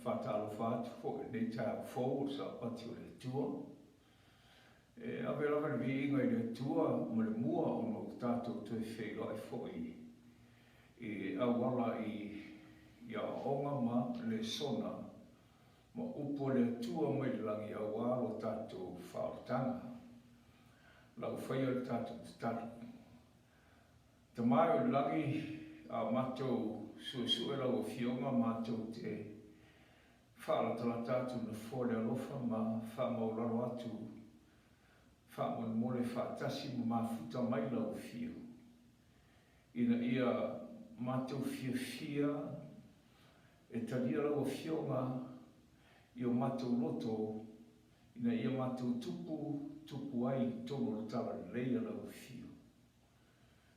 whatalo whātu fo nei tā forward sa pati o le tua. Awe laka ni vi inga i le tua ma le mua o no tātou tue whelo ai fo i awala i a onga ma le sona ma upo le tua mai le langi awalo tātou whaotanga. Lau whaia le tātou tātou. Tamai o langi a mātou suesue lau o fionga mātou te whaalatala tātou na fōre alofa ma whaamauraro atu whaamon mole whaatasi ma mafuta mai lau o fio. Ina ia mātou fia e talia lau o fionga i o mātou loto ina ia mātou tupu ai tono tala leia lau o fio.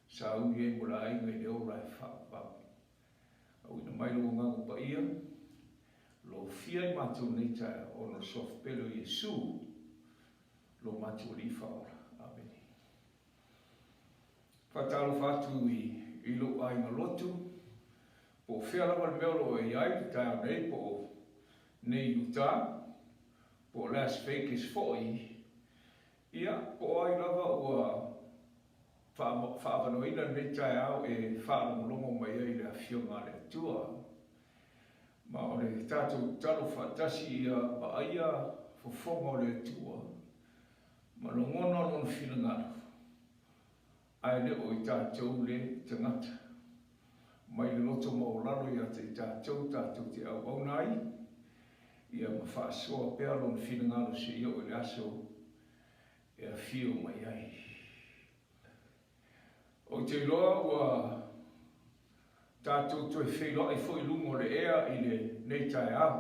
Sa ui e mula ainga i le ora e whaapau. Au ina mai lo ngangu pa ia, lo fia i mātou nei tae o no soft pelo Iesu, lo mātou li whaora. Amen. Whatalo whatu i lo ainga lotu, po whea lawa le meolo e iai, tae nei po nei uta, po Las Vegas foi, ia po ai lava ua whaavanoina nei tae au e whaalongolongo mai ai le awhionga le tua. Ma o le tātou talo whaatasi ia pa aia fofonga o le tua. Ma longona lona whinangaro. Ai le o i tātou le tangata. Mai le loto maolalo ia te tātou te au au nai. Ia ma whaasoa pēr lona whinangaro se ia o le aso e a whio mai ai. O te loa ua tātou toi whelo ai fo i lungo le ea i le nei tae au.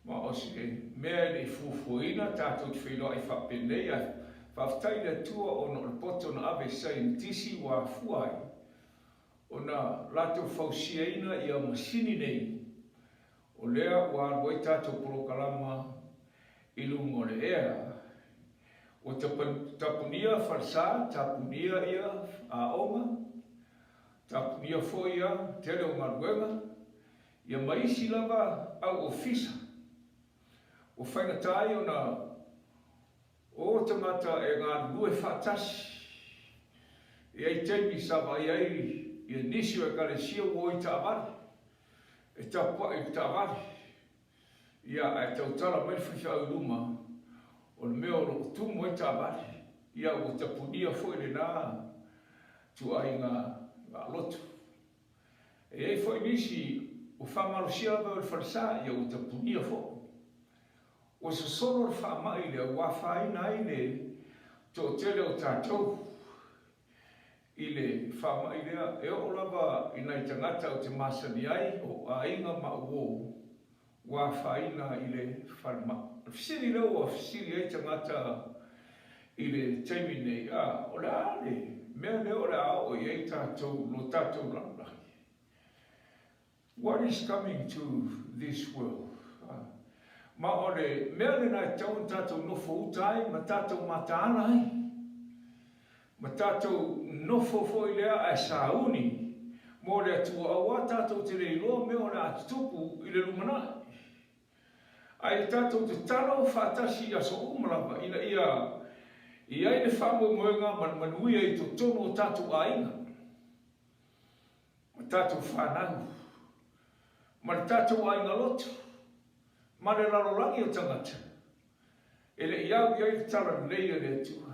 Ma o se mea le fufuina tātou te whelo ai whapenei ai. Whaftai le tua o no le poto na ave sai tisi wa fuai. O na lato fausiaina i a masini nei. O lea ua arwai tātou polokalama i lungo le ea. O tapunia farsa, tapunia ia a onga, tapunia fo ia tele o maruenga, ia maisi lava au ofisa. O whaingatai o na o tamata e ngā lue whaatasi. E ai teimi sawa i nisi o e kare sia o i tāwari. E tapua i tāwari. Ia e tautala mai whiwha au luma. O le mea o tumu e tāwari, ia o tapunia foi le nā tu ai ngā lotu. E ei foi nisi o whamarusia lava o le wharisa, ia o tapunia foi. O se solo le whamai le ua whaina ai le tō tele o tātou. I le whamai lea e o lava i nei tangata o te masani ai o a inga ma uo ua whaina i le wharma. Fisiri leo a fisiri e tangata i le teimi nei o le ale, mea leo le ao i e tātou lo tātou rangahi. What is coming to this world? Ma o le mea le nai tau tātou nofo utai, ma tātou mataana ai. Ma tātou nofo foi lea e sauni, mo le atua awa tātou te reiloa mea o le atutupu i le lumanai. Ai tātou te talo whaatasi a so umalawa ina ia i ai le whamu moenga manui ai to tono o tātou ainga. Ma tātou whanau. Ma tātou ainga lotu. Ma le larolangi o tangata. E le iau i ai tala leia le atua.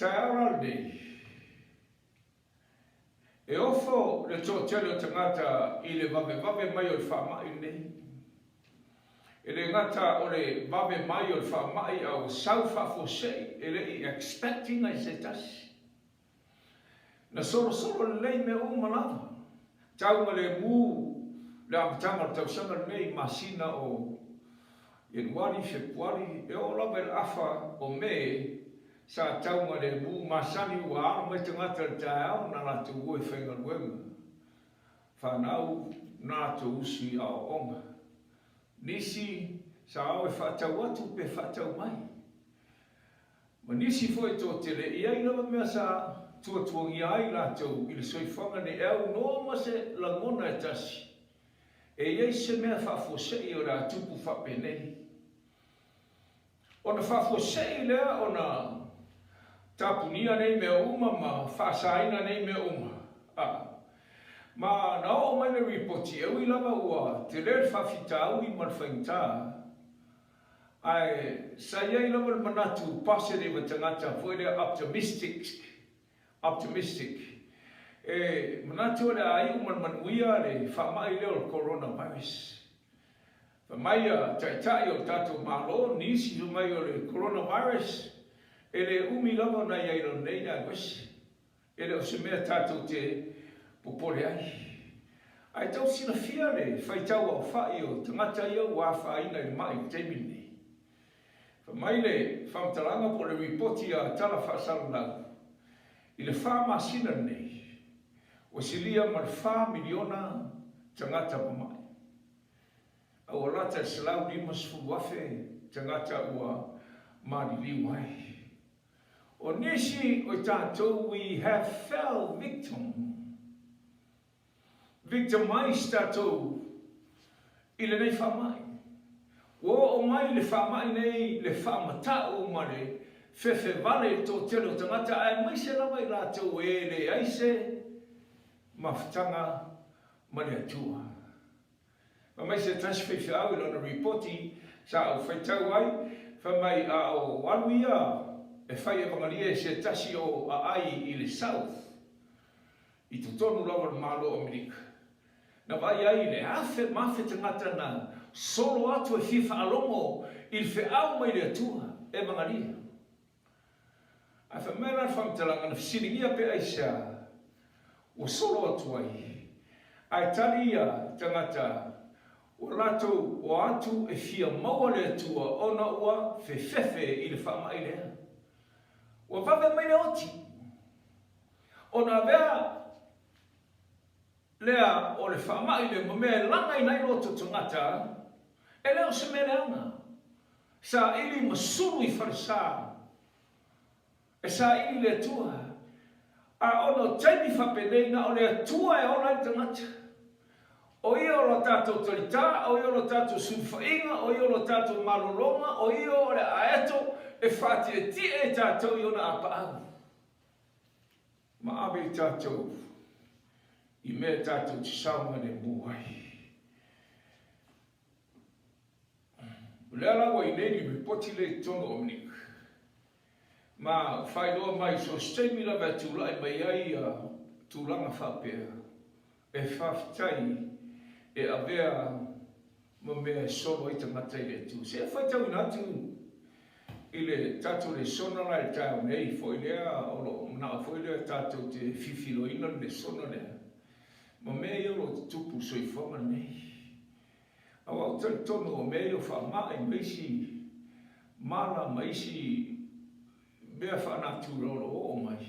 Tai aura nei. E ofo le tō tele o tangata i le vave mai o le whamai nei. E le ngata o le vave mai o le whamai au sau whafosei, e le i expecting ai se tasi. Na solo le lei me o malava. Taunga le mū, le amatanga le tausanga nei masina o Januari, Februari, e o lava le afa o me sa taunga le mū masani ua ara mai tangata le tae au na natu ue whainga luenga. Whanau nātu usi au onga. Nisi sa au e whaatau atu pe whaatau mai. Ma nisi foi tō tele i ai lava mea sa tuatuangi ai nātou i le soifanga ne au noa ma se langona e tasi. iei se mea whafosei o rā tupu whapenei. O na whafosei lea o na tapunia nei mea uma ma whasaina nei mea uma. Ma na o mai na ripoti e ui lava ua te rer whawhitau I man whaintā. Ai sa iei lava manatu positive tangata fwere optimistic. E manatu le ai uman manuia le whamai leo coronavirus. Whamai a taitai o tato malo nisi lumai o le coronavirus. E le umi lava na iei lo nei na gosi. E le o se mea tato te popole ai. Ai tau sina fia le whaitau au whai o tangata ia wa whaina I mai teimine. Whamai le whamtalanga po le ripoti a tala whaasaranau. I le wha masina nei. O silia mar 4 miliona tangata pamai. Au alata e salau limas fuwafe tangata ua mariliu ai. O nisi o tātou we have fell victim. Victimized tātou I le nei whamai. O mai le whamai nei le whamatau ma le fefe vale tō telo tangata ai mai se rawa I rātou e le aise mawhtanga ma le atua. Ma mai se tasi fefe au ilo na ripoti sa au whaitau ai whamai a o waluia e whai e wangalia se tasi o a ai I le south I tutonu lawa malo Amerika. Na vai ai le afe mafe tangata na solo atu e fifa alomo il fe au mai le atua e mangalia. A fa mera whamtalanga na fisiringia pe aisa o solo atu ai. Ai talia tangata o lato o atu e fia maua le atua ona ua fe fefe I le whama I lea. O vave mai le oti. Ona vea lea o le whamai le mamea langa I nai loto tangata e leo se mereanga. Sa ili masuru I wharisa. E sa ili le tua. A ono taimi whapenei na o le atua e ona I tangata. O ia o lo tātou talita, o ia o lo tātou sumwhainga, o ia o lo tātou marolonga, o ia o le aeto e whati e ti e tātou I ona apa au. Ma abe tātou. I mea tātou te saunga ne muai. Lea lawa I nei li poti le tono omnik. Ma whailoa mai so steimi la vea tūlai mai ai a tūlanga whapea. E whaftai e avea ma mea solo I tangatai le tū. Se whaitau inatu I le tātou le sonala e tāu nei foi lea olo mna foi lea tātou te fifilo ina le sonala. Ma mea I olo te tupu soifonga nei. Awa o tali tono o mea I o whamai maisi mala maisi mea whanatu rolo o mai.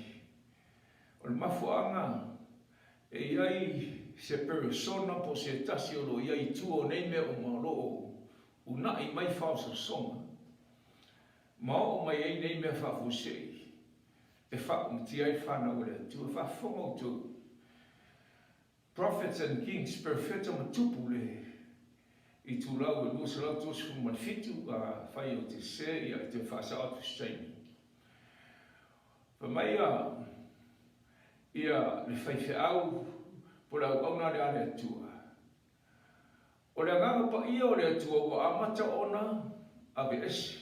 O le mafuanga e iai se persona po se tasi olo iai tuo nei mea o malo unai mai whausa songa. Ma o mai ei nei mea whafusei. E whakumti ai whanau le tu e whafonga o tu. Prophets and kings perfecta matupu le I tu lau e lusa lau tos fu manfitu a whai o te se I a te whasa atu steini. Pa mai ia le whaife au po lau auna le ale atua. O le nganga pa ia o le atua wa amata ona ave esi.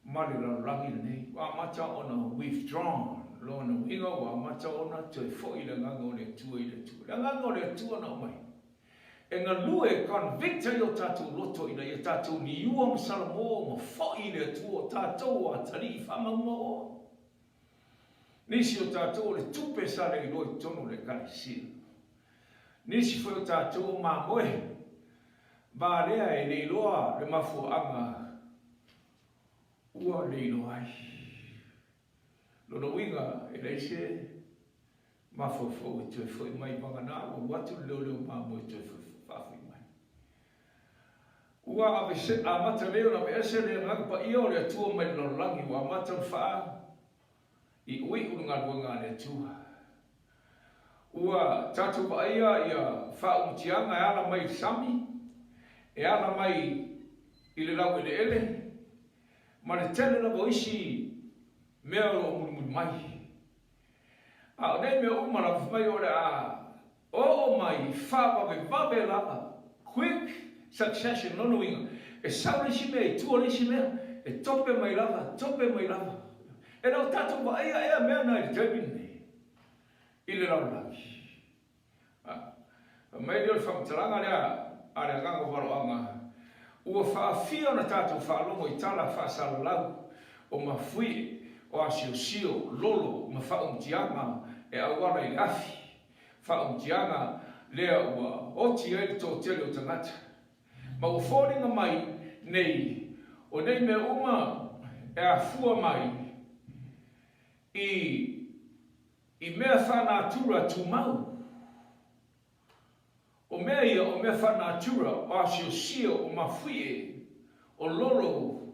Mari la rangi nei wa amata ona withdrawn. Lo na winga wa amata ona te fo I le nganga o le atua I le atua. Le nganga o le atua na mai. E ngā lue convicta I o tātou loto ina I tātou ni ua masala mō ma fo I le atua o tātou a tari I whama mō. Nisi o tātou le tupe sare I loi tono le kalisia. Nisi foi o tātou mā moe. Ba lea e leiloa le mafuanga ua leilo ai. Lona winga e leise mafofo I tue foi mai mangana o watu leo leo mā moe tue whafui mai. Ua ave se amata leo na veese le ngaka pa ia o le atua mai lolangi ua amata wha I ui unga luanga le atua. ua tatu vaia ia whaumtianga e ala mai sami, e ala mai i le lau ele, ma le tele na voisi mea o muni mai. A nei mea umara mai ore o mai whawe lava, quick succession nono inga, e saure si mea, e tua si mea, e tope mai lava. E nau tatu vaia ea mea na i termine, i le lau laki. Mai deo le whamtalanga rea gango waroanga. Ua whaafia na tātou whaalongo i tala whaasala lau o mawhui o asio lolo ma whaumtianga e awara i afi. Whaumtianga lea ua oti e tō tele o tangata. Ma ua whōringa mai nei o nei mea uma e a fua mai i mea whanātura tu mau. O mea ia o mea whanātura o asio o mawhie, o lolo,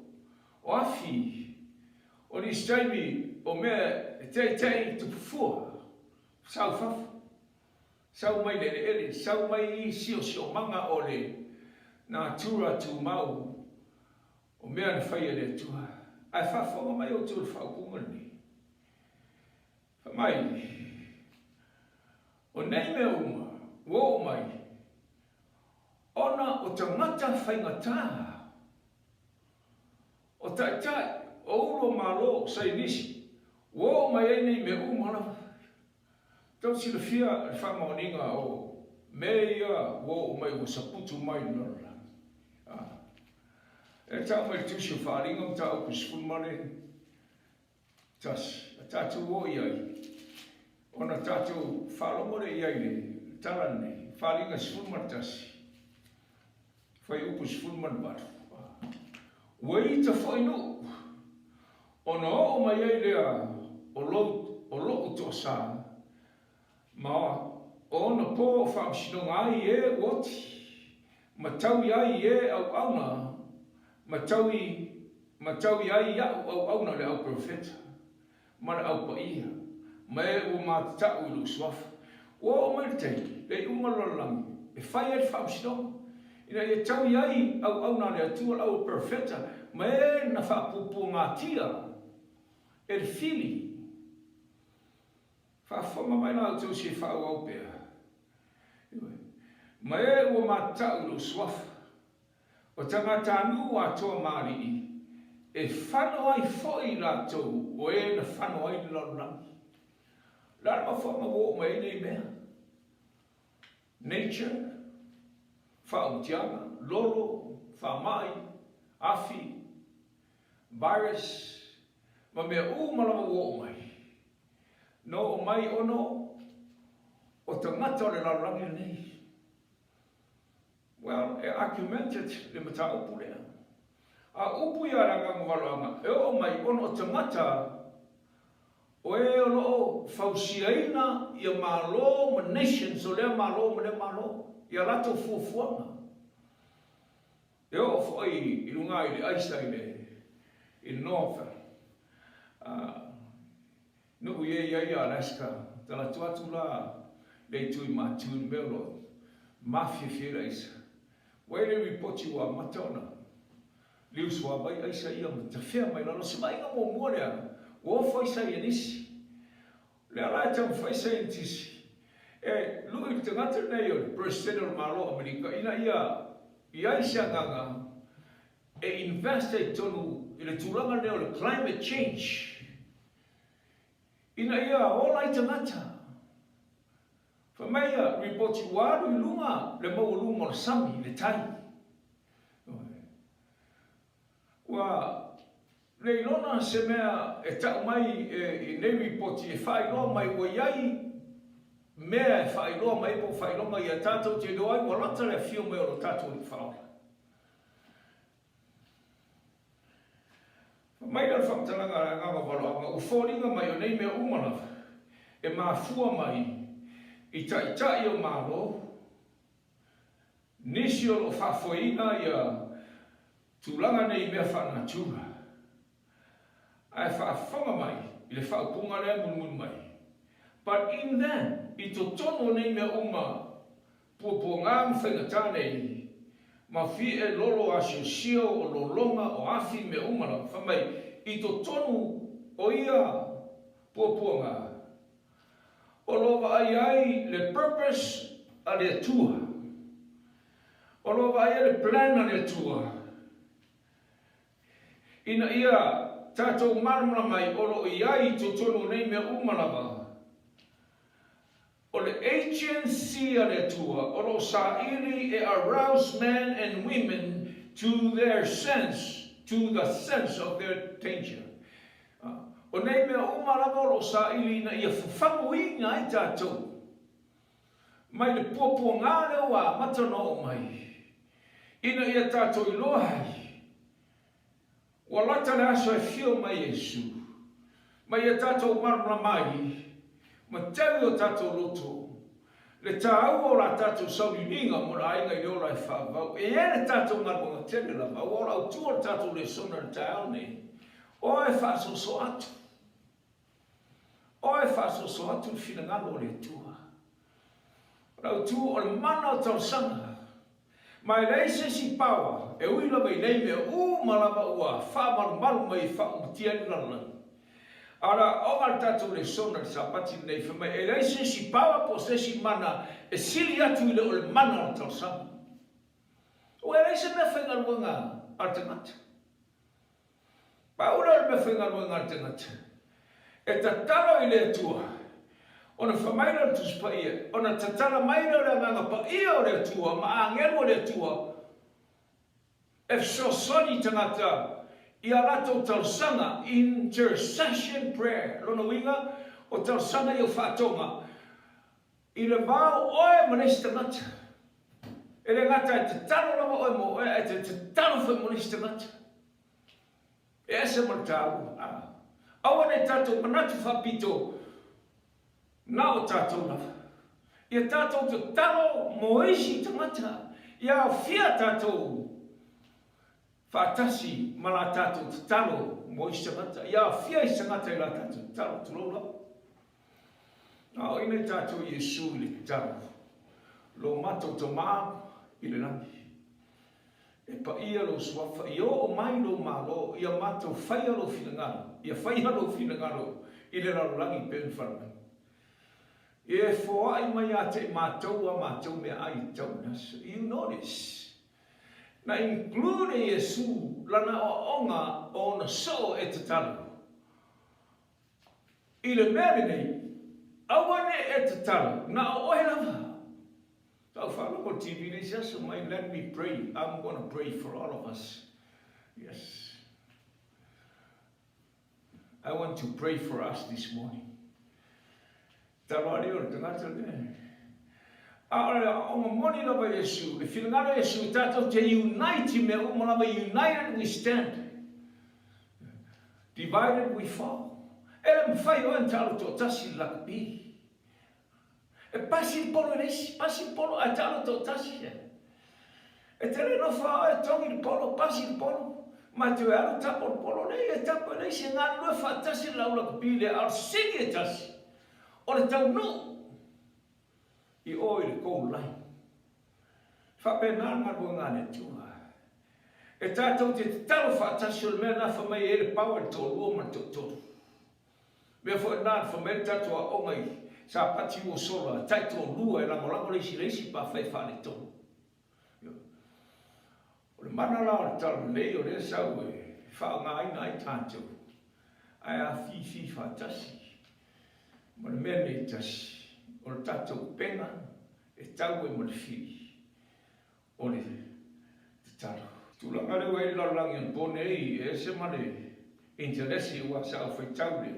o afi, o ni staimi o mea tei tupufua, sau fafu, sau mai ele, sau mai sio manga o le nātura tu mau, o mea na whaia le tua. Ai whafonga mai o tu whaupunga ni. Whamai, o nei mea uma, wo mai, ona o tangata whaingata. O tai, o ulo malo sa inisi. Wo mai nei me umala. Tau sila fia whamaoninga o mea wo mai o saputu mai nora. E tau mai tusi o wharinga tau kusfulmane. Tas, tatu o iai. Ona tatu whalomore iai ne, talane, wharinga sfulmane tasi. Fai upus fulman batu. Wei ta fai no. Ona o mai ai lea o lo to sa. Ma ona po fam sinonga ai e woti. Ma tau ai e au auna. Ma tau ai au auna le au profeta. Ma au paia. Ma e o ma tau lu swaf. O mai tei, le umalolang. E fai e fam sinonga. Ina e tau iai au na le atua au profeta, ma e na whapupu ngā tia, e le fili. Whawhonga mai nā tau si whau au pēr. Ma e ua mātau lo swafa, o tangata nu a toa māri e whanau ai foi rātou, o e na whanau ai launangi. Lara ma whama wō mai nei mea. Nature, whaumtianga, lolo, whamai, afi, virus, ma mea malawa o mai. No o mai ono, o tangata o le larangi nei. Well, e argumented le mata upu lea. A upu ia ranga ngawaloanga, e o mai ono o tangata, o e ono o fausiaina ia malo ma nations o lea malo ma le malo. Ia rato fuafuanga. E o foi i lunga i le aisa i North. Nuku ia Alaska. Tala tuatu la le tui mātūni melo. Mafia whira isa. Waile ripoti wa matona. Lius wa bai aisa ia ma te whea mai lalo. Se mai ngamo muarea. Wo whaisa i anisi. Le alai tam whaisa i antisi. E lui te ngata nei o presidente o malo Amerika ina ia isa nganga e investe tonu i le tūranga nei o le climate change ina ia o lai te ngata whamaia ripoti waru i lunga le mau lunga o le sami le tai wa le ilona se mea e tau mai i nei ripoti e whai loa mai wa iai mea e whailoa mai po whailonga i a tātou te doai, wa lata le whio mea o tātou i whaola. Mai ral whamtalanga a nganga waloanga, u whōringa mai o nei mea umana, e mā fua mai, i tai o mālo, nisi o lo whawhoina i a tūlanga nei mea whanātura. Ai whawhonga mai, i le whaupunga lea mun mai. But in that, I to tono nei mea uma. Pua ngā mwhenga tāne. Ma fi e lolo a sio o lolonga o afi me umara. Whamai, I to tonu o ia pua ngā. O lova ai le purpose a le tua. O lova ai le plan a le tua. Ina ia tātou marmara mai o lo iai to tonu nei mea umara. O le agency a le tua, o lo sa'ili e arouse men and women to their sense, to the sense of their danger. O nei mea umarama o lo sa'ili na ia whawhanguinga ai tātou. Mai le pōpua ngā leo a matano o mai. Ina ia tātou i loa hai. Wa lata le aso e whio mai Yesu. Mai ia tātou marmara mai. Ma tau o tātou loto. Le tāu o la tātou saurininga mo la ainga i ola e whāwau. E ere tātou marunga tene la mau. O la utua tātou le sona le tāu nei. O e whāso so atu. O e whāso so atu whina ngalo le tua. La utua o le mana o tau sanga. Mai reise si pawa. E uila mai nei mea malama ua. Whāmaru mai whaumutia ni lalani. Ara, o mal tātou le sona le sapati nei whamai, e reise si pawa po se si mana, e sili atu i le o le mana o tau sama. O e reise mea whengaruanga ar te ngata. Paura le mea whengaruanga ar te ngata. E ta talo i le atua, o na whamaira le tuspa ia, o na tatala maira le nganga pa ia o le atua, ma angelu o le atua, e fsosoni tangata, I alato tausanga intercession prayer. Lona winga o tausanga I o whatonga. I le vau oe manesta ngata. E le ngata e te talo lama oe mo oe e te talo wha manesta ngata. E ese martau. Awa ne tato manatu whapito. Na o tato lava. Ia tato te talo mo isi tangata. Ia fia tato. Whātasi ma la tātou te talo mo I sangata. Ia whia I sangata I la tātou te talo tu lola. Nā ina tātou Yesu I le talo. Lo matou to mā I le langi. E pa ia lo suafa. I o mai lo malo. Ia matou whaia lo whinangaro. Ia whaia lo whinangaro. I le raro langi pen whanau. E fōa I mai a te mātou a mātou mea ai tau nasa. You notice. Na include Yesu lana o onga o na so e te talo. I le mea nei, awane e te talo, na o ohe lava. Tau whalo ko TV nei so mai let me pray. I'm going to pray for all of us. Yes. I want to pray for us this morning. Talo ali o te ngata ne. O moni lava Yesu, e whingara Yesu tātou te unite me umo lava united we stand. Divided we fall. E mwhai o entalo tō tasi lakapi. E pasi polo resi, pasi polo a talo tō tasi e. E tere no whao e tongi polo, pasi polo. Ma te aru tapo polo nei, e tapo nei se ngā nua wha tasi lau lakapi le ar singi e tasi. O le tau no. I oi le kou lai. Whapena ngā rua ngā ne tua. E tātou te talo whātasi o le mea nā whamai e le pau e tō lua ma tō tōru. Mea fo e nā whamai tātou a ongai sa pati o sola, tai tō lua e langolango leisi pa whai whāne tō. O le mana lao le talo lei o le sau e whao ngā ina ai tātou. Ai a fi whātasi. Ma le mea nei tasi. O le tātou pena e tau e mo le whiri. O le te taro. Tūlanga leo e lalangi an pone e se mane interesi ua sa o whai tau le.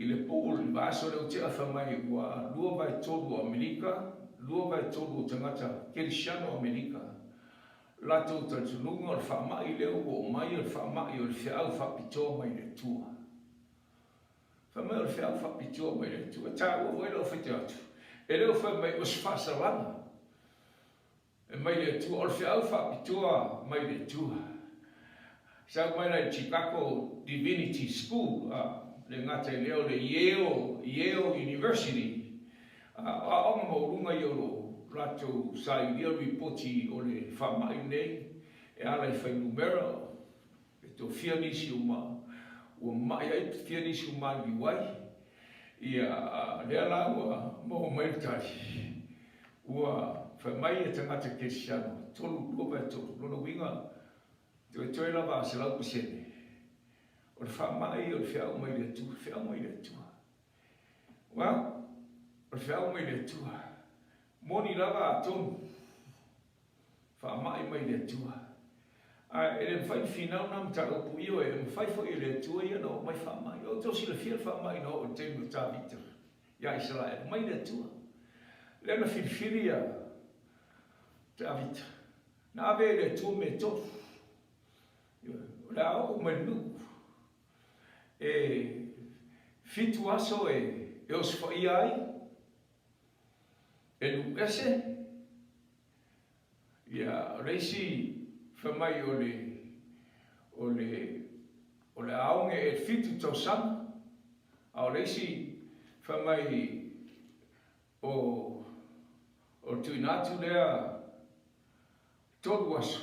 I le pōl, i vāso leo te awhamai ua lua vai tolu o Amerika, lua vai tolu o tangata Kerisiano o Amerika. Lato tātununga o le whamai leo o mai o le whamai o le whiau whapitoa mai le tua. Whamai o le whiau whapitoa mai le tua. Tā ua wai lau whaite atu. E leo whamai o sfasaranga. E mai le tua. O le whiau whapitoa mai le tua. Sau mai lai Chicago Divinity School. Le ngata leo le Yale University. Onga maurunga i oro rato sai ia ripoti o le whamai nei e ala I whai numera e tō whianisi ua mai ai whianisi li wai ia lea la ua mo maitari ua whamai e tangata kesiano tolu lua vai tolu lona winga toi lava se lau kusene o le whamai o le whiau mai le tua whiau mai le tua wa o le whiau mai le tua moni lava a tonu whamai mai le tua e le whai whinau na mta upu io e mwhai fo I le tua ia no mai whamai o tosi le whia whamai no o te muta vita ia Israel mai le tua le na whiwhiria te avita na ave le tua me tofu le au manu e fitu aso e os fai ai e lu ese ia reisi whamai o le aonge e fitu tausanga au reisi whamai o tuinatu lea tolu aso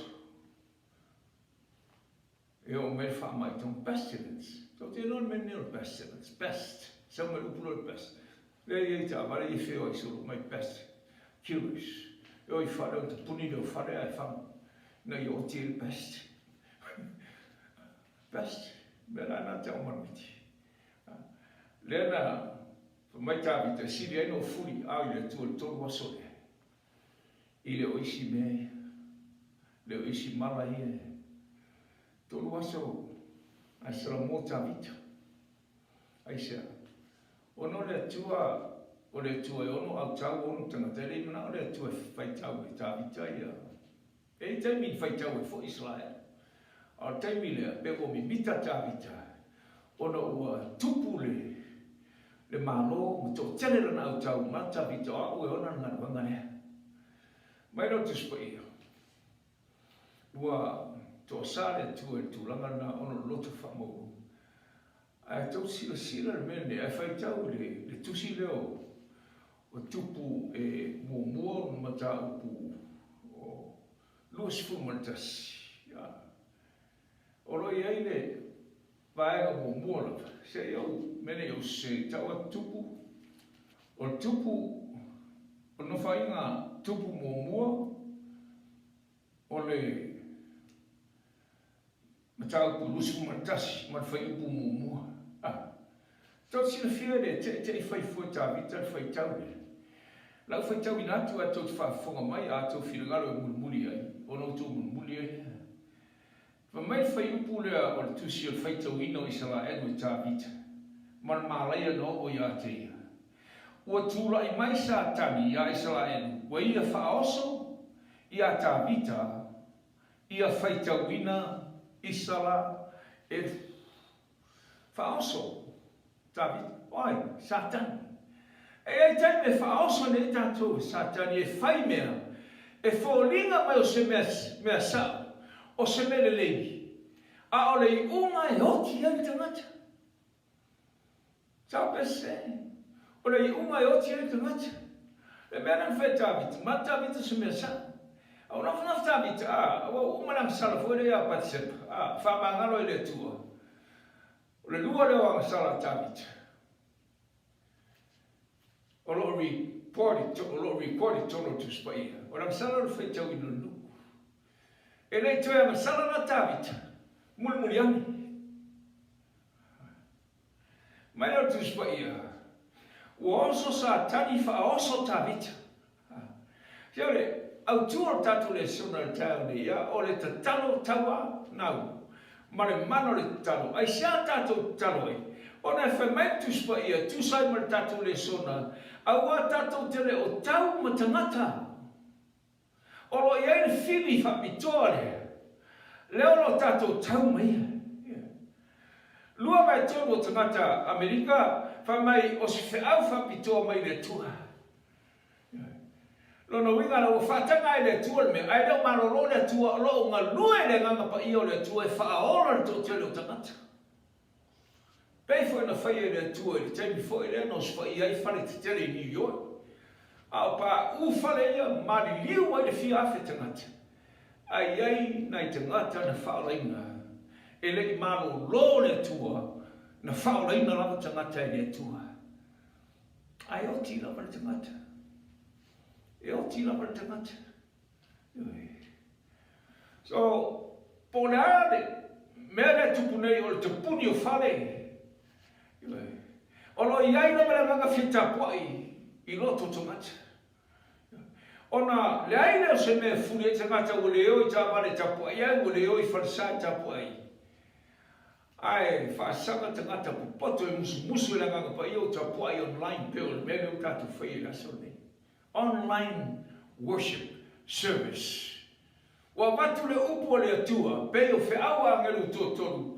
e o me whamai tong pestilence so te non me neo pestilence pest so me upulo pest le e ta vale I feo I solo mai pest curious eu I fare o te punido fare ai fam na io ti il pest pest bela na te o marmiti le na mai ta vita si le no fuli au le tu tolu aso I le oisi me le oisi mala ie tolu aso ai sera mota vita ai sea ono le tua o le tua ono au tau ono tanga tere mana o le tua fai tau e ta vita ia e te mi fai tau e fo Israel au te mi le pe o mi mita ta vita ono ua tupu le malo mo to tele lana au tau mata vita au e ona ngana wangane mai no tuspa ia ua to sale tu e tu langa na ono loto famo ai to sila mene ai fai tau le tusi leo o tupu e mo mata upu o lus fumantas ya oro ia ile vai mo la se eu mene eu se tau tupu o tupu o no fai nga tupu mo o le matau pu lusu matasi ma fai pu mumu to si fia de te fai fota vita fai tau la fai tau ina tu a to fa fonga mai a to filgalo mulmuli ai ono to mulmuli ai fa mai fai pu le o tu si fai tau ino Israel with ta vita mar malaya no o ya te o tu la mai sa tani ya Israel wa ia fa oso ia ta vita ia fai tau ina Isala e faoso David oi Satan e tai me faoso ne tanto Satan e fai mea e folinga mai o se me sa o se me le a o le unga e oti ai tangata sabe se o le unga e oti ai tangata le mea nan fai David ma David se me sa o na fana David o uma sala foi le a patsep fa mangalo le tua o le lua le o sala David o lo report tono tu spai o na sala le foi tau ino lu e le toa sala na David mulmuliani mai no tu spai o oso sa tani fa oso David Siore au tua tatu le sona le tau ne ia o le tatalo taua nau ma le mano le talo ai sia tatu talo ai ona fermentus pa ia tu sai ma tatu le sona au a tatu tele o tau matangata o lo ia le fili fa pitore le o lo tatu tau mai lua mai tonu tangata Amerika fa mai o se fe au fa pitore mai le tua Lono winga na ufatanga ile tua me ai do maroro le tua lo nga lue le nga pa io le tua fa ora to te lo tangata Pei foi na fai le tua le time foi le nos foi ai fa le te New York Au pa ufale ia mari liu ai le fia afe tangata. Ai nai tangata na whaolaina. E le i maro lo le tua na whaolaina lava tangata e le tua. Ai o tila para tangata. E o tila para tangata. So, pone ade, mele tupunei o le tupuni o whale. Olo iai na mele manga fita puai. I loto tangata. Ona le aile o se me furi e tangata o leo I tāpare tapu ai o leo I wharisai tapu ai. Ai, whaasanga tangata pupoto e musu e langanga pa I o tapu ai online pe o le mele o tatu whai la sone. Online worship service. Wa watu le upo le atua, pe o whiaua angelu tōtonu.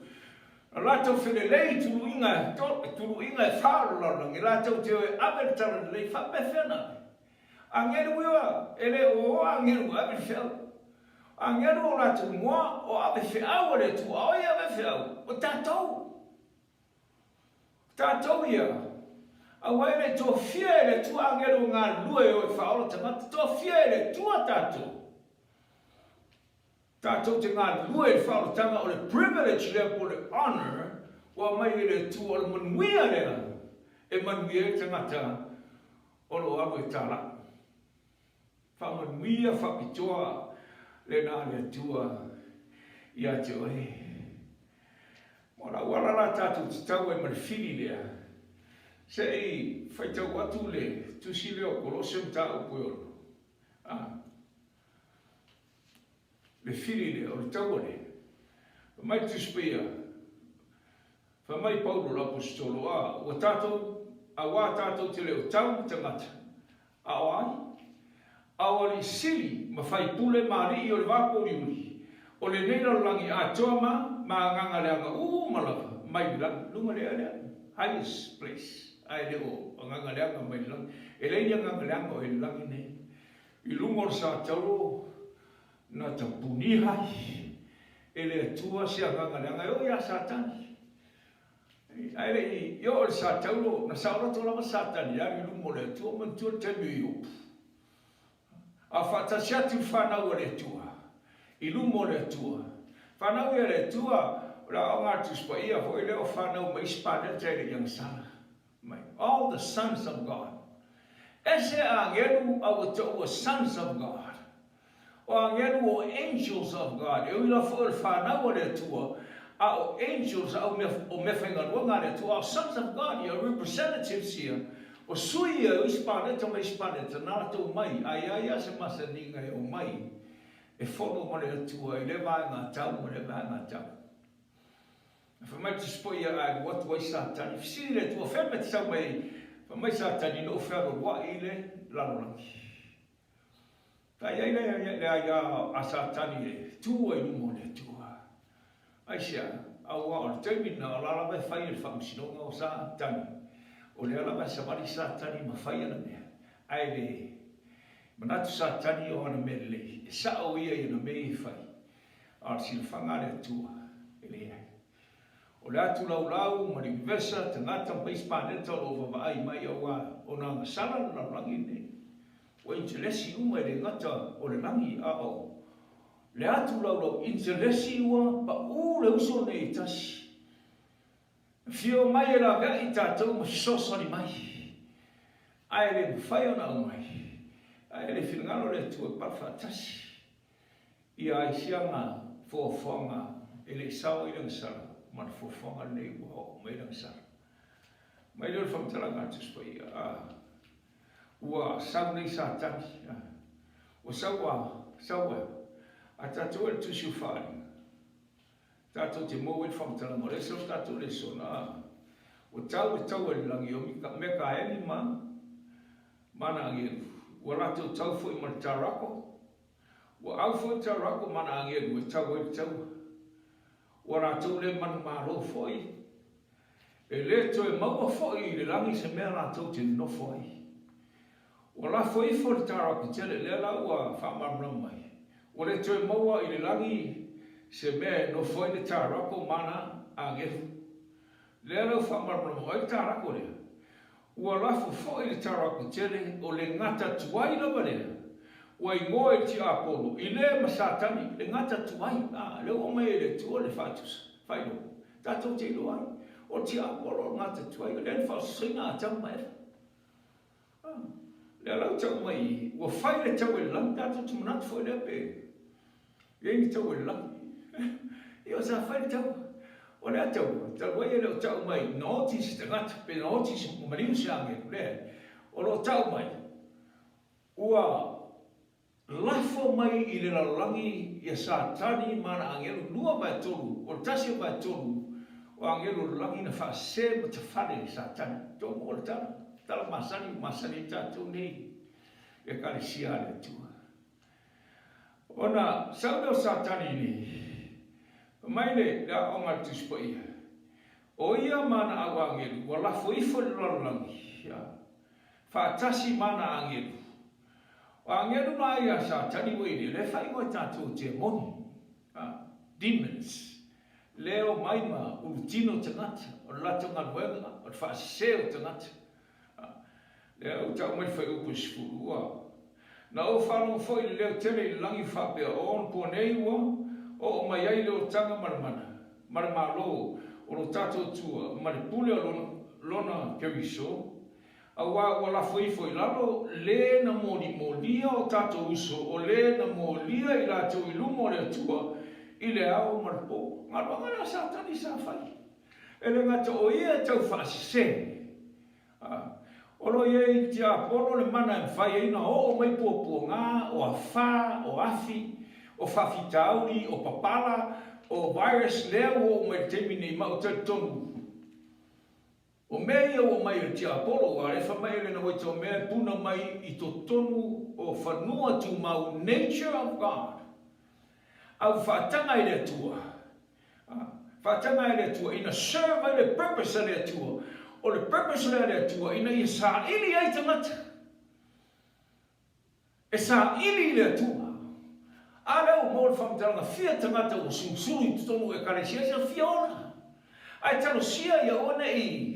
Rātou whenelei tulu inga e whārolara, ngi rātou te oe ameritara lei whape whena. Angelu iwa, ele o angelu abe whiau. Angelu o rātou ngoa o abe whiau le tu, oi abe whiau, o tātou. Tātou ia. A waere tō whia ele tu angelu ngā lue o e whaoro tangata, tō whia ele tua tātou. Tātou te ngā lue e whaorotanga o le privilege lea po le honor wa mai ele tu o le manuia lea e manuia e tangata o lo awe tāra. Wha manuia whapitoa le nā lea tua I a te oe. Mora wala la tātou te tau e marifiri lea. Se I whaitau atu le tusi leo kolosem tāu pueolo. Le fili le o le tauare. Mai tuspia. Fa mai Paulo l'apostolo o tātou, a wā tātou te leo tau tangata. A wai. A wari sili ma fai pule maari o le wāpori uri. O le neira langi a toama ma nganga leanga malawa. Mai lang, lunga lea lea. Highest place. Ai leo o nganga leanga mai lang. E leia nganga leanga o e langi ne. I lunga o sa tauro. Na ta punihai e le tua se aganga leanga o ia satani ai le yo o sataulo na saura tola ma satani ya mi lumo le tua man tua te miu a fata sia tu fana o le tua I lumo le tua fana o le tua la o nga tu spaia fo ile o fana o mai spada te le yang sala mai all the sons of God ese angelu au to sons of God o angelu o angels of God. E ila fo el whanau le tua. A o angels o me whengaruanga le tua. O sons of God, your representatives here. O sui e o ispaneta me ispaneta. Nā tau mai. Ai se masa ninga e o mai. E whono mare le tua. I le vai ngā tau mo le vai ngā tau. Whamai te spoi ai watu wai sātani. Fisi le tua whemet sau mai. Whamai sātani no whero wa i le lalorangi. Tai ai le a satani e tua I lumo le tua. Ai sia, au a o termina o la me fai il whamsinonga o satani. O le ala me samari satani ma fai ana mea. Ai le, manatu satani o ana me le. E sa o ia I na me I fai. A silwhanga le tua. E le ai. O le atu lau ma ri vesa tangata pa ispaneta o vavai mai au a o na ngasara na rangi ne. O interesi uma le ngata o le langi a o. Le atu lau interesi ua pa u le uso nei tasi. Fio mai e la vea I tātou ma sosari mai. Ai le whai ona o mai. Ai le whingaro le tua parwha tasi. I ai sianga fōwhanga e le sawa I langasara. Man fōwhanga nei ua o mai langasara. Mai leo whamtalanga tuspai ua sau nei satani. O saua a tātou e tusiu whaari. Tātou te mō e whamtalanga. O le sau tātou le sona. O tau e langi o me ka eni mana angeru. Ua rātou tau fo I mana tarako. Ua au fo I tarako mana angeru e tau e tau. Ua rātou le manu maro fo I. E le to e maua fo I le langi se mea rātou te no fo I. O la foi for tarako tele le la ua whamamra mai. O le toi maua I le langi se me no foi le tarako mana angeru. Le la whamamra mai tarako le. ua lafu fo i le taraku tele o le ngata tuai lava lea. Ua i ngoe ti Apolo, i le masatani, le ngata tuai, le o mai le tua le fatusa, whaino, tatou te ilo ai, o ti Apolo ngata tuai, le le whausinga a tau mai. Le alau tau mai, ua whai le tau e lang, tatou tu manatu fo i le pe, i ni tau e lang, i o sa whai le tau, o le atau, tau wai e leo tau mai, notis te ngata, pe notis mariu si ange, le, o lo tau mai, ua lafo mai i le lalangi i a Satani mana angelu lua mai tolu, o tasi mai tolu, o angelu langi na whaase ma te whare i Satani, tō mo le tala, tala masani tātou nei, e kare siare tua. Ona, saudao Satani ni, mai le onga tuspo ia, o ia mana awa angelu, o lafo ifo le lalangi, whaatasi mana angelu, angelu na ia Satani wei le fai ngoi tātou te moni, demons, leo maima ulutino tangata, o lato ngaluenga, o whaaseo tangata. Leo tau mai whai upo sifurua. Na o whanau foi leo tele i langi whapea o on po nei ua, o mai ai leo tanga maramalo, o lo tātou tua, maripule o lona keriso, awa wala foi lalo le na molia o tato uso o le na molia i lato i lumo le tua i le au marpo ngana Satani sa fai ele ngata o ia tau whaasese o lo ia i te Apolo le mana e whai ina o mai puapua ngā o a wha o afi o whawhitauri o papala o virus leo o mai teimi nei mau te tonu o mea o mai o te Apolo a refa mai le na waito mea puna mai i to tonu o whanua tu mau nature of God. Au whaatanga i le tua. Whaatanga i le tua. Ina serve le purpose i le tua. O le purpose i le tua. Ina i sa ili ai tangata. E sa ili le tua. A leo mo le whamtalanga fia tangata o sumsuri tu tonu e karesia sa fia ona. Ai talo sia ia ona i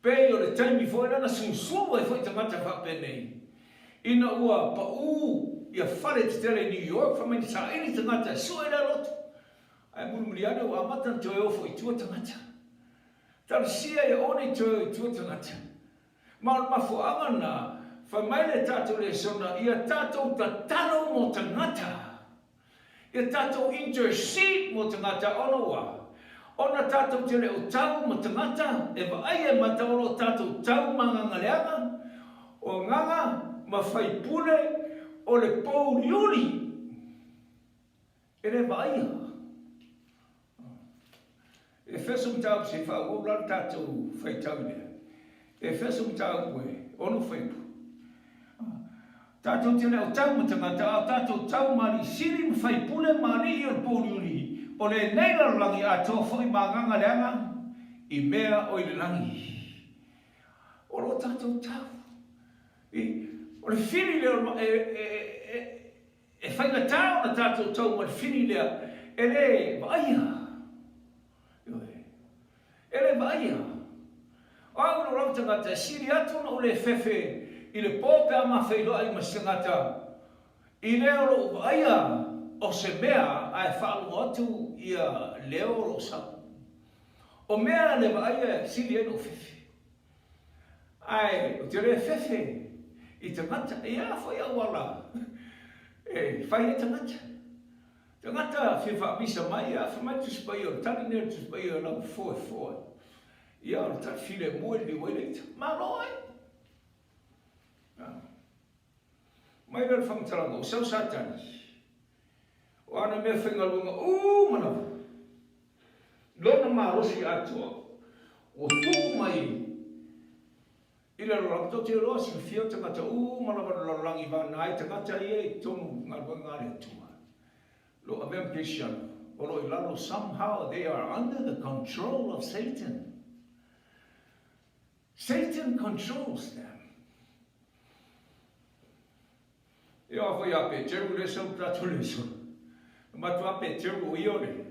pei o le taimi foi lana sunsumu e foi tangata whapenei. Ina ua pa ia whare te tele New York, whameni sa ini tangata sua ina lotu. Ai murumuriana o amata te o foi tua tangata. Tala sia ia one te o tua tangata. Ma mafuanga na whamaile tātou le sona, ia tātou tatalo mo tangata. Ia tātou intercede mo tangata onoa. Ona tātou te leo tau ma tangata, e wa ai e mataoro tātou tau ma ngangaleanga, o nganga ma whai pune o le pouliuri. E le wa ai ha. E whesum tau se wha ulan tātou whai tau lea. E whesum tau koe, ono whai pu. Tātou te leo tau ma tangata, tātou tau ma li siri ma whai pune ma li i o le pouliuri. O le neila langi a tō whai mānganga leanga i mea o i le langi. O lo tātou tau. O le whini leo e whainga tāo na tātou tau ma le whini leo e le vaia. E le vaia. O au no tangata siri atu na o le whewhe i le pōpe a mawhailoa i masangata i leo lo vaia. O se mea ai whaalu atu i a leo lo sa. O mea le vaia sili eno whewhe. Ai, o te rea whewhe i te ngata, ia whai awala. E, whai e te ngata. Te ngata whiwha misa mai, a whamai tu spai o tani nere tu spai o lau foe. Ia o tani while moe li wele. Ma roi. Mai rere whamtaranga o sau Satani. O ana mea whaingalunga, mana. Lona marosi atua, o tū mai. I le rorangto te roa, si whio tangata, mana rorangi vana, ai tangata ia i tonu ngāre atua. Lo avem pishan, o lo ilalo, somehow they are under the control of Satan. Satan controls them. Ia foi a pe, teru le sau pratu le sau. Ma tu ape te o iore.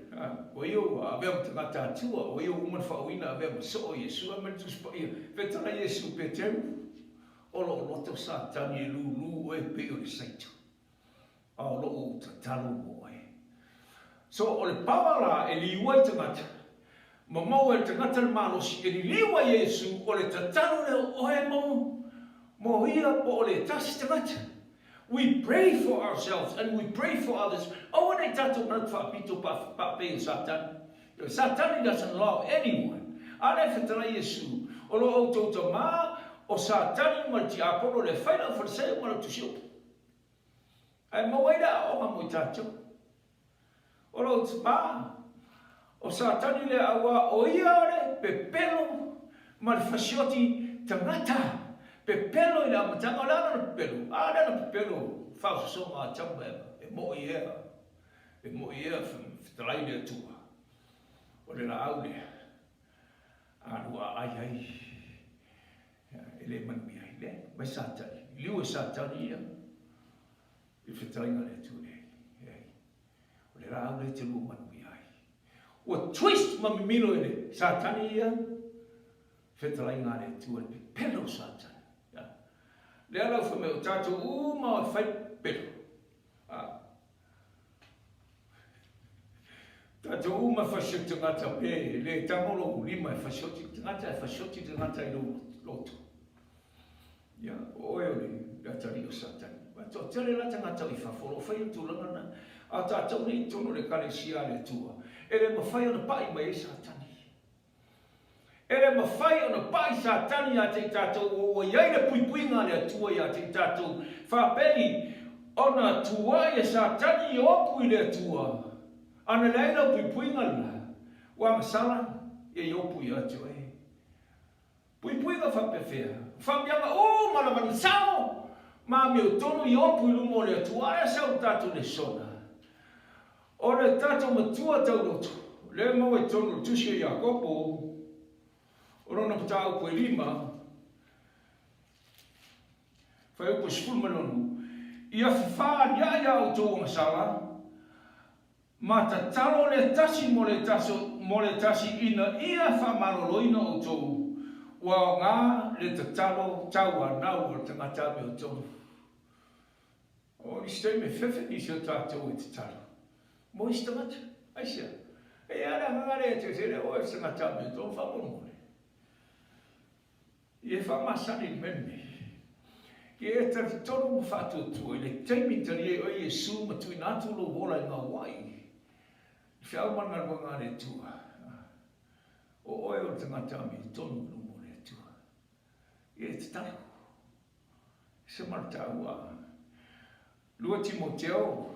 o eu a vem tangata tua o eu uma fauina vem so Yesu a mentus pa ia vetana Yesu peteu o lo to satani lu e pe o saito a lo o talo mo e so o le pawala e li wai tangata ma mau e tangata le malosi e li wai Yesu o le tatalo le o e mo ia po o le tasi tangata. We pray for ourselves and we pray for others. Oh, when I talk about Fapito Pape Satan, Satan doesn't love anyone. Ale fetala Yesu. Olo auto ma o Satan malti apolo le faina for say mo to show. Ai mo waida o ma moitacho. Olo ma o Satan le awa o ia le pepelo mal fasioti tangata. Pepelo ina matanga la no pepelo. Ada no pepelo. Fauso so ma chamba e mo ia fitlai le tua. O le la aule. Arua ai. Ele man mi ai le. Mai satani. Liu satani ia. I fitlai le tua le. O le la aule te lu man mi ai. O twist ma mi milo ele. Satani ia. Fitlai le tua le pepelo satani. Le ala fa me o tato uma fai pelo. Tato uma fa shit ngata pe le tamolo lima fa shit ngata I loto. Ya o le la tari o satan. Ba to tele la ngata I fa folo fa tu lana. A tato ni tono le kalesia le tua. Ele ma fai ona pai mai satan. Ele ma fai ona pai satani a te tatou o iai le puipuinga le atua i a te tatou. Whapeni ona tua i satani I opu I le atua. Ana leina puipuinga la. Wa masala I opu I atua e. Puipuinga whapewhea. Whapianga o malamani sao. Ma meo tonu I opu I lumo le atua. Aia sau tatou le sona. O le tatou matua tau roto. Le mau e tonu tusi I Iakopo. Orona patau ko lima. Fai ko skul malonu. Ia fa ia o to masala. Mata talo le tasi mo le tasi ina ia fa maloloina o to. Wa nga le talo tawa na o tangata me o to. O istei me fefe ni se tato o talo. Mo istamat. Aisia. E ara ngare te se le o tangata me to fa mo. I e whamasani mene. I e te tonu mo whatutua. I le teimi tari e o Yesu ma tui nātu lo wola I ngā wai. I whiaumana ngā re tua. O oe o te ngatami tonu lo mo re tua. I e te taru. Se marta ua. Lua Timoteo.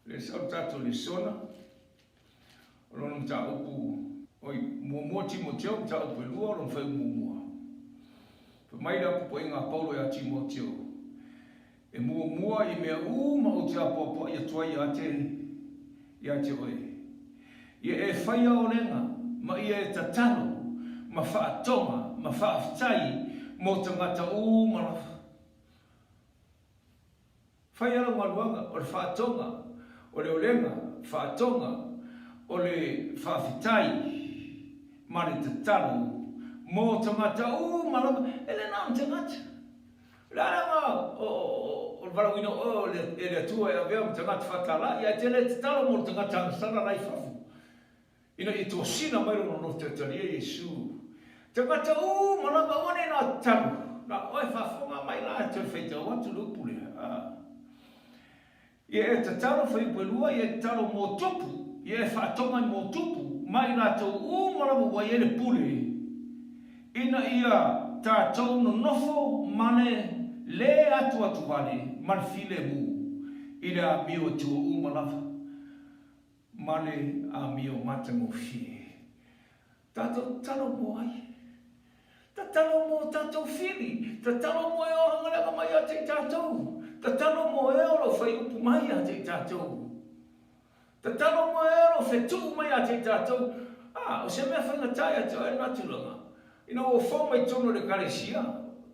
Le sau tato le sona. O lono mta upu. Oi, mua Timoteo mta upu lua o lono whai mua. Mai la po inga Paulo ya Timoteo. E mua I mea ma o te apopo I atua I ate oi. I e whaia o renga, ma I e tatalo, ma whaatonga, ma whaaftai, mo te ngata ma rafa. Whaia la maruanga, o le whaatonga, o le olenga, whaatonga, o le whaafitai, ma le tatalo, mo tangata malama ele não tangata lá o varawino o ele tua e avea tangata fatala e atele tala mo tangata sala lai fafu ina I to sina mai no te tali Yesu tangata malama one na talu na oi fafu mai lá te feita o tu lupule e te talo foi pelua e talo mo tupu e fa toma mo tupu mai na to malama wa ele pule Ina ia tātou no nofo mane le atu vale man file mu ira a mio tua umalafa mane a mio matango fie tātou talo mo ai tātalo mo tātou fili tātalo mo e o hangaranga mai a te tātou tātalo mo e o lo whai upu mai a te tātou tātalo mo e o lo whetu mai a te tātou o se mea whangatai a te oe natulanga Ina o whau mai tono le kalesia,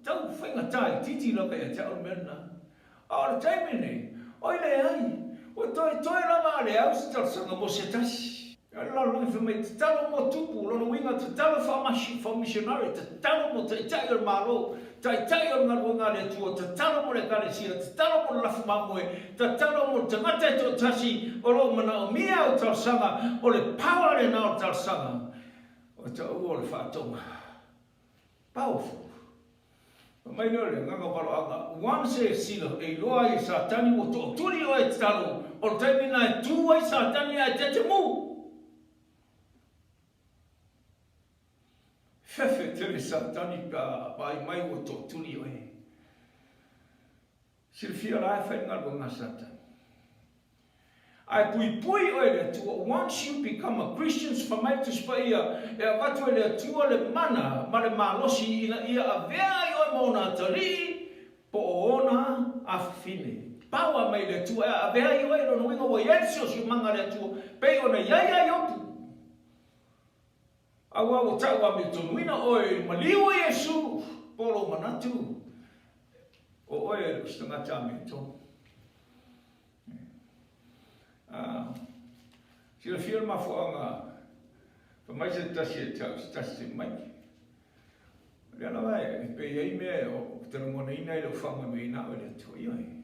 tau whainga tai, titi laka e te au mena. A ora taimene, oi le ai, O toi lava le au se tarsanga mo se tasi. Ala lo fe mai te talo mo tupu, lo winga te talo fa missionary, te talo mo te tai o malo, tai o ngalunga le tua, te talo mo le kalesia, te talo mo la fumamoe, te talo mo te ngata to tasi, o lo mana o mia o tarsanga, o le power le na o tarsanga. O te o le whātonga. Powerful. Mai no le nganga paro anga. Once e sila e loa i satani o to turi o e talo. O te mina e tua i satani e te mu. Fefe tere satani ka pai mai o to turi o e. Silfia la e whainga o ngā satani. Ai pui o le tua. Once you become a Christian, whamai tu spaia, e a watu e le tua le mana, ma le malosi ina ia a vea i o mona tari, po o ona a fine. Paua mai le tua, e a vea i o e no winga o yensio si manga le tua, pei o na iaia i opu. Awa o tau a me tonuina o e maliu i Yesu, polo manatu. O oe stangata a me tonu. Sila fia mafuanga pa mai se tasi tasi mai. Leana vai pe ai me o te ngona ina i lo fanga me ina o le tu ai.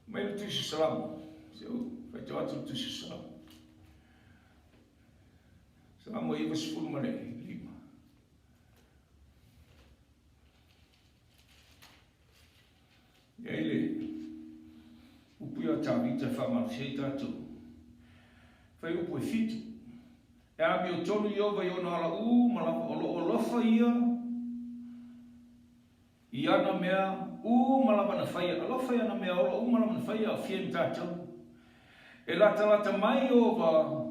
Mai le tu salam. Se o fa tu atu tu salam. Salam o iba sful male lima. Ele upia tavita fama seita tu. Fai upo e fitu. E a mi o tonu i ova i ona ala malapa o lofa ia. I ana mea malapa na fai. A lofa ia na mea ola malapa na fai a fia mtatau. E lata mai ova.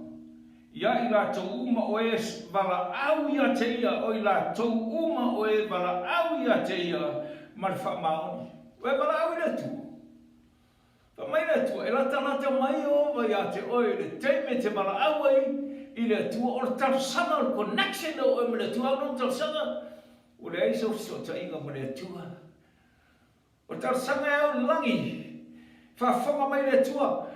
Ia i lato uma o e vala au ia te ia. O i lato uma o e vala au ia te ia. Marfa maoni. O e vala au ia tu. Mai le tua, e lata mai ova ia te oe le teime te mala awai i le tua o le tarsanga o le connection o me le tua au non tarsanga o le aisa o ta inga me le tua o tarsanga e au langi whawhonga mai le tua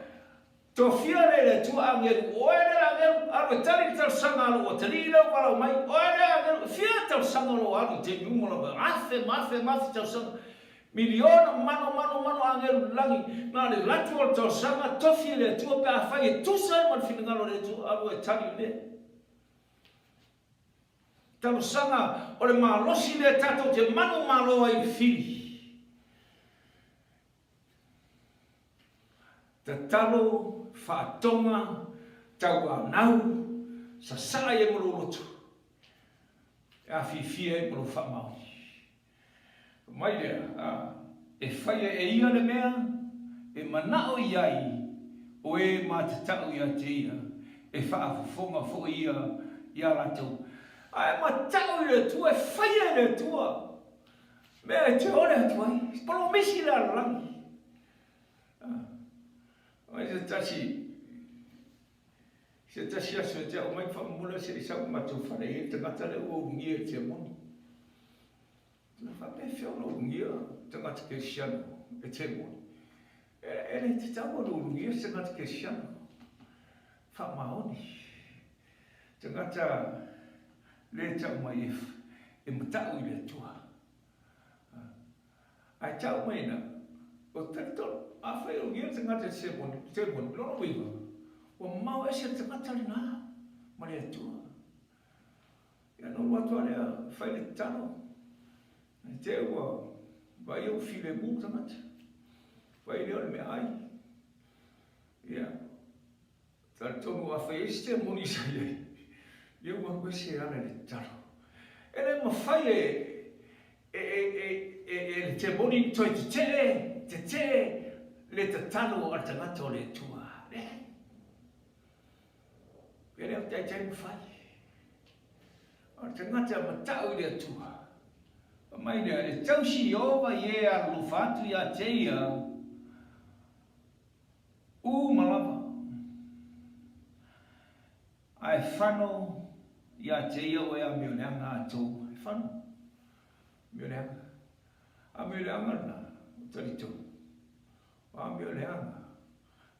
to fia le tua angeru oe le angeru aro tari tarsanga alo o tari leo parau mai oe le angeru fia tarsanga alo alo te miumola mafe tarsanga miliona mano angelu langi na le latu o to sanga tofi le tu pe a fai tu sai man finangalo le tu alu e tani le talo sanga o le malosi le tato te manu malo ai fili te talo whaatonga tau anau sa sai e molo lotu e a fifia e molo whamau mai lea, e whaia e ia le mea, e manao iai, o e mā te tau ia te ia, e whaafonga fo ia latou. A e mā tau i le tua, e whaia i le tua. Mea e te ore atu ai, polo misi le arangi. Mai se tasi aso e te au mai whamula se i sau matou whare e te ngata le ua ungia e te moni. Na whape whio no ungia, te ngata ke siano, e te moni. E le te tau no ungia, te ngata ke siano. Wha mahoni. Te ngata le tau mai e matau i le tua. Ai tau mai na, o terito, a whai ungia te ngata te moni, lono wiwa. O mau e se te ngata le nā, ma le tua. Ia no watua lea, whai le tano. Te ua, vai au file mu tangata. Vai leo le me ai. Ia. Tara tonu a whai este moni sa iei. Ia ua koe se ana le taro. E le ma whai e te moni toi te le te tano a tangata o le tua. E le au tai tai mwhai. A tangata ma tau i le tua. Mai le e tausi ova ie a lufatu ia teia malava ai whano ia teia o ea mioneanga atou ai whano mioneanga a mioneanga na tarito Amio leanga.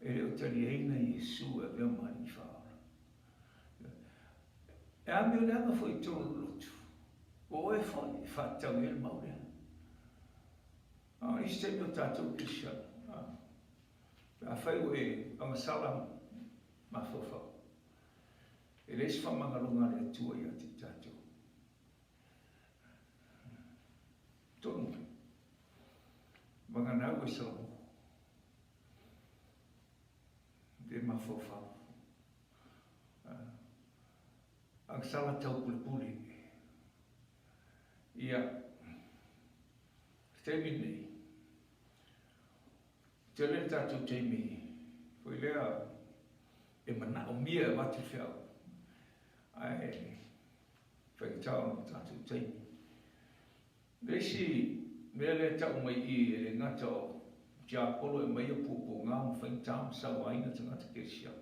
E leo tari eina Iesu e vea mani whaora. E amio leanga foi tonu lotu. O e foi, whatau e maurea. Iste mio tātou Christian. A whai ue angasala ma whawhau. E reis whamangalunga le tua ia te tātou. Tonu. Manganau e salamu. De ma whawhau. Angasala tau puli. Ia. Temi nei. Te le tātou teimi. Foi lea e mana o mia e watu whiau. Ai, whaitau no tātou teimi. Resi, mea le tau mai I e le ngata o tia polo e mai a pupo ngā mo whaitau sa waina tangata kesia.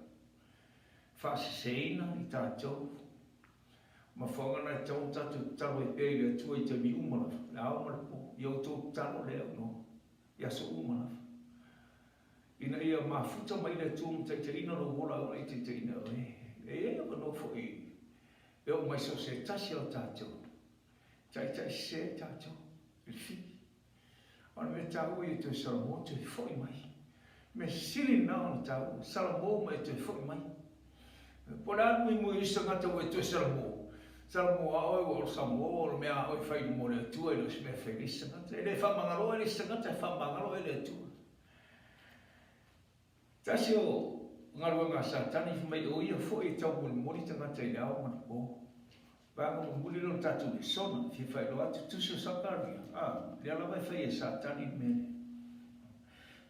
Whaaseseina I tātou. Ma whangana e tau tātou talo e pēi le tua I te mi umana. Le aumana po. Iau tō talo leo no. Ia so umana. Ina ia mafuta mai le tua te ina no wola o I te ina o e. E ea no fo I. E o mai so se tasi o tātou. Tai se tātou. I fi. Ana me tāu I te salamo te foi mai. Me sili nao na tāu. Salamo mai te foi mai. Pora anu I mui isa ngata o te salamo. Salamo a oi o Samoa o mea oi whai mo le tua I lo se mea whai lisa ngata. E le whamangalo e le sangata e whamangalo e le tua. Tasi o ngarua ngā satani mai o ia fo I tau mori tangata I le ao mana po. Vanga mo muli lo tatu le sona fi whai lo atu tuso sakaria. Le ala vai whai e satani mene.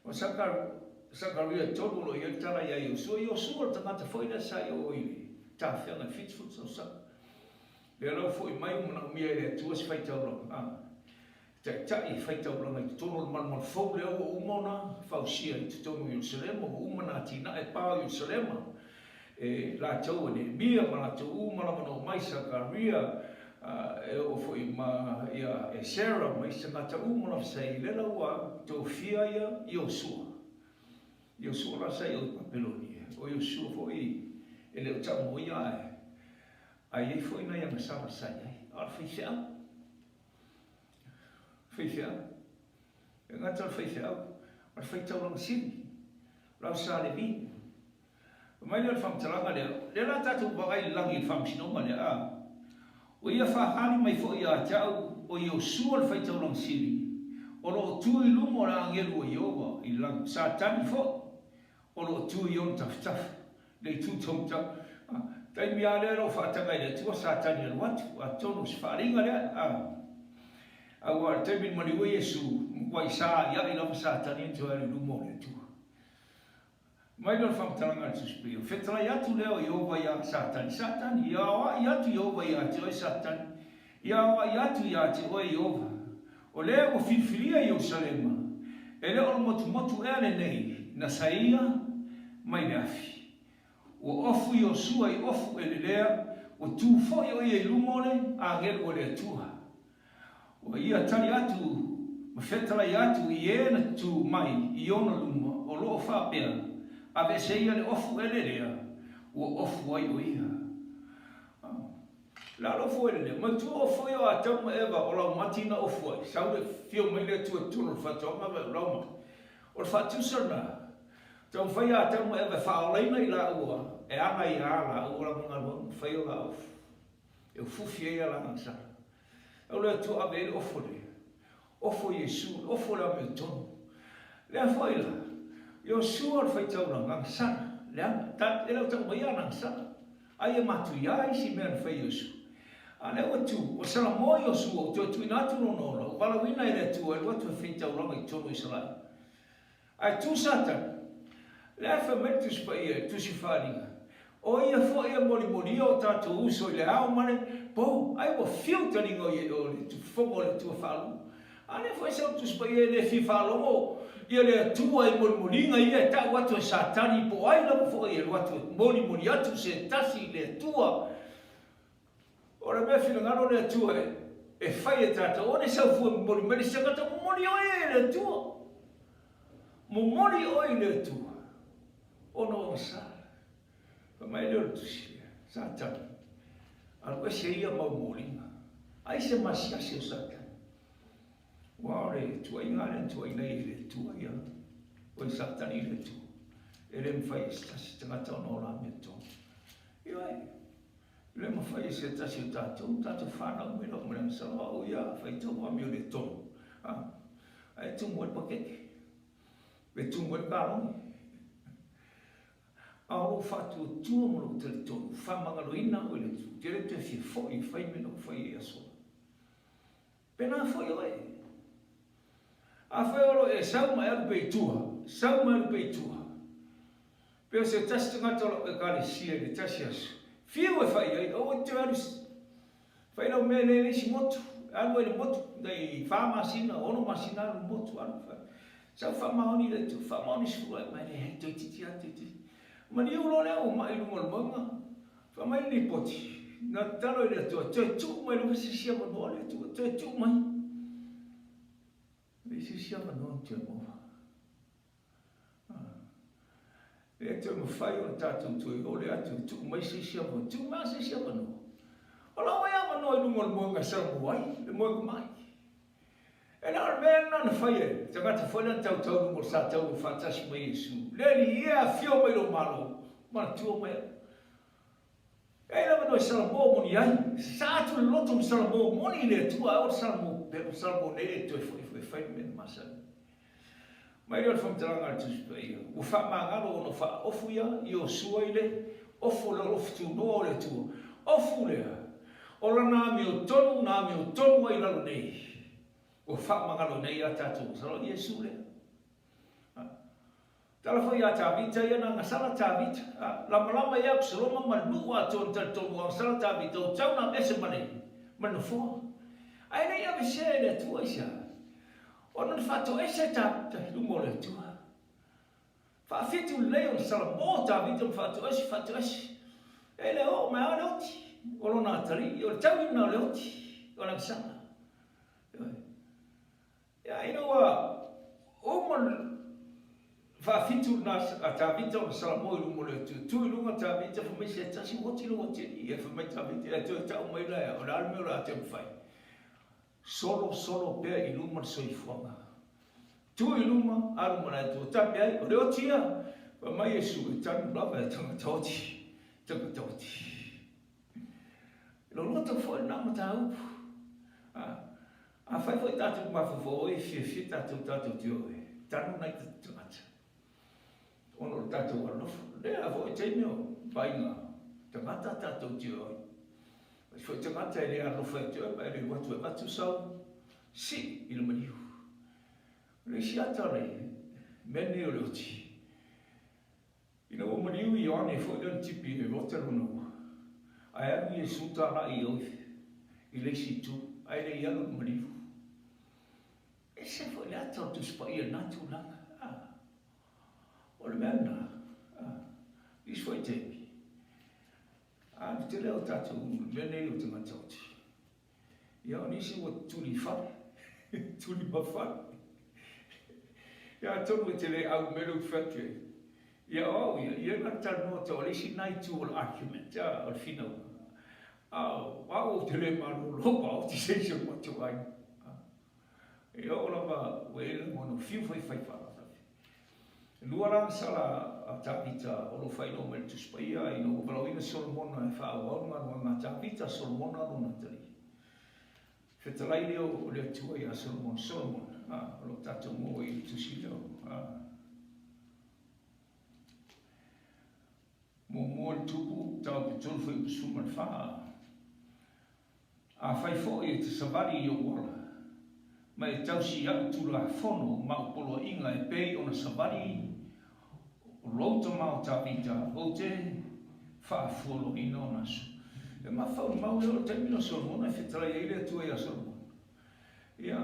O sakaria tolu lo ia tala ia I o sua I o sua tangata fo I le sa I o ili. Ta whianga fitfut so saka. Le ala fo I mai umana umia I le tua si whai tau rong. Tai whai tau rong I tono man fau leo o umana fausia I tono Yerusalema o umana tina e pā Yerusalema. E la tau ne mia mana tu umana mana mai Sakaria e o fo I ma ia e Sarah mai sangata umana sei le la wa to fia ia Yosua. Yosua la sei o Babilonia. O Yosua fo I e le tau mo ia e. Ai fo I na ia masala sai ai. Ar fia. Fifia. E ngata fifia. Ar fitau lang sini. Lau sa le vi. Mai le fam talanga le. Le la tatu bagai langi fam sinoma le a. O ia whahani mai fo ia tau o Yosua le fitau lang sini. O lo tui lumo la angelu o Iova I lang sa tani fo. O lo tui on taf. Le tu tom taf. Tai mi ale lo whatakai le tua sa tani le watu. A tonu sfaringa le Agora te min mani o Yesu wai sa ia I lama satani tu ali lumo le tu. Mai do fam talanga tu spio. Fetla ia tu leo Iova ia satani ia tu Iova ia tu satani. Ia tu ia tu o Iova. O leo filfilia Yerusalema. Ele o motu ele nei na saia mai nafi. O ofu Yosua I ofu ele lea o tu foi o ia lumo le a gel o le tua. O ia tali atu, ma whetala I atu I ena tu mai I ona luma o loo whapea, a vese ia le ofu ele lea, o ofu ai o ia. La ofu ele lea, ma tu ofu ia a tauma ewa o lau matina ofu ai, sau le fio mai le tu tunu whatonga me lauma. O le whatusana, tau whai a tauma ewa whaolaina I la ua, e ana I ala ua la mga lua, whai o la ofu. E ufufi ia la ngansara. O le tu ave ele ofo le. Ofo Yesu, ofo la me tonu. Le a foi la. Yosua fai tau la ngangsana. Le a ta ele tau mai ana ngangsana. Ai e matu ia I si mea fai Yesu. A le o tu, o sala mo Yosua, o tu inatu no nola. O wala wina ele tu, ele watu e fai tau la ngai tonu I salai. Ai tu satan. Le a fa metus pa ia, tu si wharinga. O ia fo ia mori o tātou uso I le au mane, po, ai o filtering o le tu fongo le tua whalu. Ane fo isa tu spa ia le fi whalongo, ia le tua I mori ia ta watu e satani, po ai la fo ia watu mori atu se tasi le tua. Ora mea whingaro le tua e whai e tātou, o ne sau fua mori sangata mori o le tua. Momori oi le tua. Ono sa. Mai le tusi. Sa tani. Algo se ia maumolinga. Ai se masia se sata. Ware tua ingare tua nei le tua ia. Oi satani le tua. Ele me faz se tanga no la meto. Io ai. Le me faz se ta se tato fana me no me sa o ia fai tu wa mi le to. Ah. Ai tu mo pakeke. Ve tu mo ka ao fatu tua mo te to fa mangaloina o le tu te te fi foi fai me no fai aso pena foi oi a foi o e sa ma el peitua pe se teste ngato e kali sia de tasias fi o fai ai o te aris fai no me le si moto algo ele moto dai fa masina o no masina no moto algo fa sa fa maoni le tu fa maoni su mai le to ti Mani ulo le o mai lungo manga. Fa mai ni poti. Na talo le to tu mai lo si sia mo le tu mai. Le si sia mo tu mo. Le tu mo fai o tatu tu o le atu tu mai si sia mo tu ma si sia mo. Ola wa ya mo lungo manga sa mo ai le mo mai. E na mena na fai, te gata foi na tau mo sa tau fa tas mai Yesu. Le ia fio mai lo malo, ma tu mai. E na no sa mo mo ni ai, sa tu loto sa mo mo ni le tu a sa mo ne tu foi men masa. Mai ro fam tranga tu spai. O fa mangalo no fa ofuia io suile, ofu lo tu no le tu. Ofu le. Ola na mi tonu ai la nei. O fa magalo nei a tatu so Yesu le tala foi a tavita ia na sala tavita la malama ia psaloma manu a ton wa sala tavita o tau na ese manu fo ai nei a se le tu isa o non fatto ese tavita lungo le tu fa fitu le o sala mo tavita fatto ese e le o ma o ti o lo natari o tau na le ti o la sala ya ino wa umon fa fitu na atavita o salamo lu mo le tu lu atavita fa me se tasi woti lu woti e fa me atavita tu ta o mai la o la me la te fai solo pe i lu mo so i fonga tu i lu mo al mo la tu ta pe o le otia fa mai Yesu tan bla ba tan toti lo lo to fo na mo ta u a fai foi tatu ma fo e fi tatu tio e tanu nai tu mat ono tatu ono le a vo te mio baina te mata tatu tio foi te mata ele a no foi tio e le watu e matu sau si il mariu le si atare meni o loti ino o mariu i one foi don tipi e votaru no ai mi suta na i o ile si tu ai le ia no mariu ese foi lá tanto spaier natulanga o le mena isso foi tempo te leo tatu mene o te matauti ia o nisi o tuli mawha ia tonu te le au melu whatu ia au ia na tano te o lesi nai tu o argument ia o fina au te le manu lopa o te seisio matu ai e o lava wele mono fiu fai fa luara sala a tapita o lo fai no mel tu spaia i no valawina Solomon e fa o ma tapita Solomon no natali fetalai leo le tua ia Solomon lo tato mo i tu silo mo tupu tau piton foi suman fa a fai fo i te savali o wala ma e tausi atu tula fono ma o polo inga e pei o na savali o louta ma o tapita o te whaafolo ina o nasu e ma whau mau e o te mino Solomon e whetara e ile tua ia Solomon ia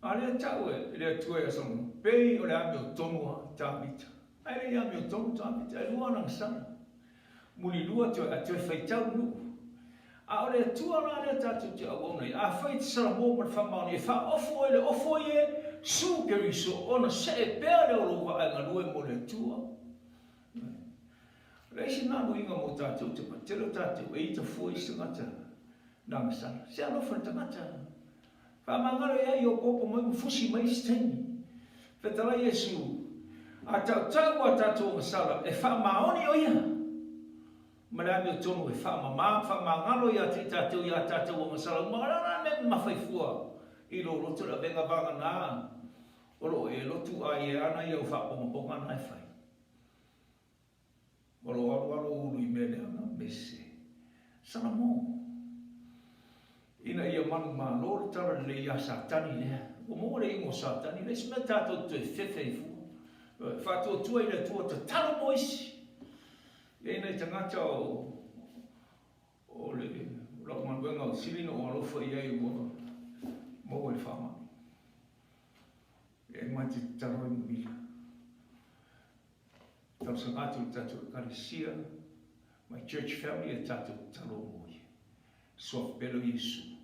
a lea tau e ile tua ia Solomon pei o le ame o tonua tapita ai le ame o tonu tapita e lua nang sana muli lua tue a tue whaitau nu a ole tua na le tatu te awona a fai te sala mo ma fa ma ni fa ofo ele ofo ye su ke riso ona se pea le o wa nga lue mo le tua. Reisi na no inga mo tātou te patero tātou e ita fo i sangata nang sana. Se alo whana tangata. Whamangaro ia i o popo mai fusi mai steni. Whetara Yesu. A tau a tātou ngasala e whamaoni o ia. Marami o tonu e whamangaro ia te tātou ia tātou ngasala. Marana me mawhaifua. I lo roto la venga vanga nā. Oro e lotu a e ana i au whaponga nai whai. Oro aro uru i mele ana mese. Sana mō. Ina ia manu mā lore tara le ia satani lea. O mō re ingo satani lea. Sime tātou te whewhei fu. Whātua tua i le tua te taro moisi. E nei tangata o le rakumanuenga o sirino o alofa i ei ua. Mō e whama. E mai te taro i mwila. Tau sangatu tātou karesia. My church family e tātou taro moi. Sof pelo Yesu.